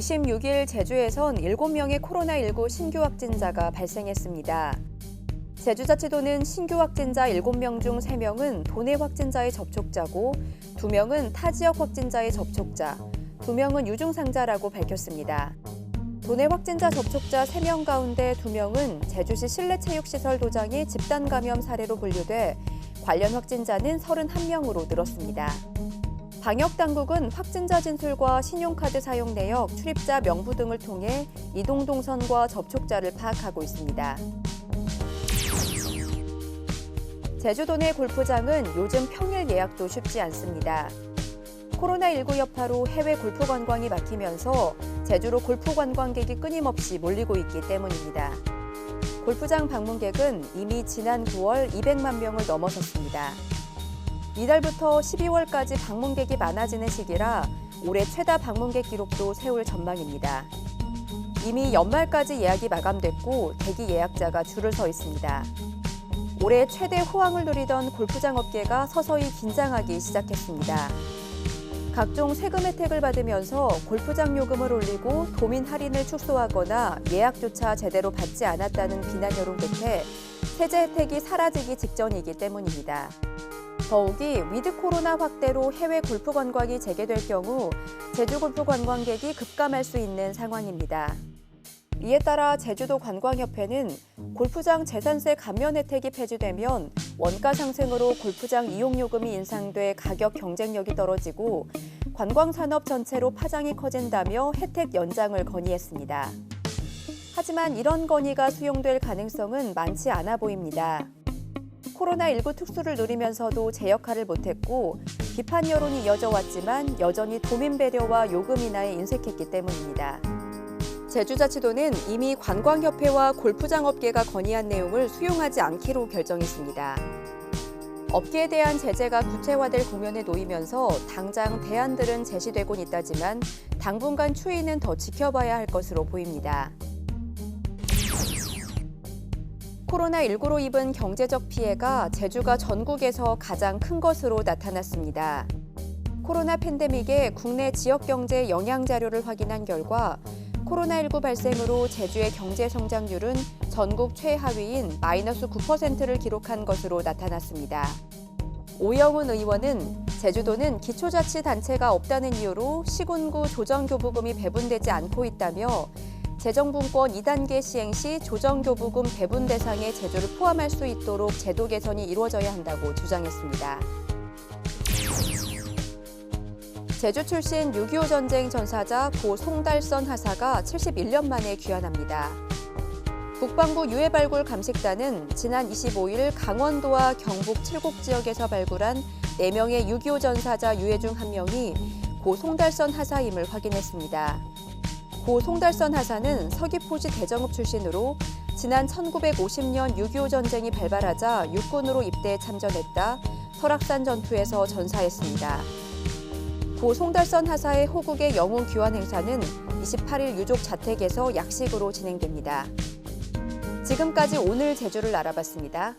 26일 제주에선 7명의 코로나19 신규 확진자가 발생했습니다. 제주자치도는 신규 확진자 7명 중 3명은 도내 확진자의 접촉자고 2명은 타 지역 확진자의 접촉자, 2명은 유증상자라고 밝혔습니다. 도내 확진자 접촉자 3명 가운데 2명은 제주시 실내체육시설 도장의 집단 감염 사례로 분류돼 관련 확진자는 31명으로 늘었습니다. 방역당국은 확진자 진술과 신용카드 사용 내역, 출입자 명부 등을 통해 이동 동선과 접촉자를 파악하고 있습니다. 제주도 내 골프장은 요즘 평일 예약도 쉽지 않습니다. 코로나19 여파로 해외 골프 관광이 막히면서 제주로 골프 관광객이 끊임없이 몰리고 있기 때문입니다. 골프장 방문객은 이미 지난 9월 200만 명을 넘어섰습니다. 이달부터 12월까지 방문객이 많아지는 시기라 올해 최다 방문객 기록도 세울 전망입니다. 이미 연말까지 예약이 마감됐고 대기 예약자가 줄을 서 있습니다. 올해 최대 호황을 누리던 골프장 업계가 서서히 긴장하기 시작했습니다. 각종 세금 혜택을 받으면서 골프장 요금을 올리고 도민 할인을 축소하거나 예약조차 제대로 받지 않았다는 비난 여론 끝에 세제 혜택이 사라지기 직전이기 때문입니다. 더욱이 위드 코로나 확대로 해외 골프 관광이 재개될 경우 제주 골프 관광객이 급감할 수 있는 상황입니다. 이에 따라 제주도 관광협회는 골프장 재산세 감면 혜택이 폐지되면 원가 상승으로 골프장 이용요금이 인상돼 가격 경쟁력이 떨어지고 관광산업 전체로 파장이 커진다며 혜택 연장을 건의했습니다. 하지만 이런 건의가 수용될 가능성은 많지 않아 보입니다. 코로나19 특수를 누리면서도 제 역할을 못했고 비판 여론이 이어져 왔지만 여전히 도민 배려와 요금 인하에 인색했기 때문입니다. 제주자치도는 이미 관광협회와 골프장 업계가 건의한 내용을 수용하지 않기로 결정했습니다. 업계에 대한 제재가 구체화될 국면에 놓이면서 당장 대안들은 제시되곤 있다지만 당분간 추이는 더 지켜봐야 할 것으로 보입니다. 코로나19로 입은 경제적 피해가 제주가 전국에서 가장 큰 것으로 나타났습니다. 코로나 팬데믹의 국내 지역 경제 영향 자료를 확인한 결과 코로나19 발생으로 제주의 경제 성장률은 전국 최하위인 마이너스 9%를 기록한 것으로 나타났습니다. 오영훈 의원은 제주도는 기초자치단체가 없다는 이유로 시군구 조정교부금이 배분되지 않고 있다며 재정분권 2단계 시행 시 조정교부금 배분 대상에 제주를 포함할 수 있도록 제도 개선이 이루어져야 한다고 주장했습니다. 제주 출신 6.25 전쟁 전사자 고 송달선 하사가 71년 만에 귀환합니다. 국방부 유해발굴 감식단은 지난 25일 강원도와 경북 칠곡 지역에서 발굴한 4명의 6.25 전사자 유해 중 1명이 고 송달선 하사임을 확인했습니다. 고 송달선 하사는 서귀포시 대정읍 출신으로 지난 1950년 6.25 전쟁이 발발하자 육군으로 입대에 참전했다 설악산 전투에서 전사했습니다. 고 송달선 하사의 호국의 영웅 귀환 행사는 28일 유족 자택에서 약식으로 진행됩니다. 지금까지 오늘 제주를 알아봤습니다.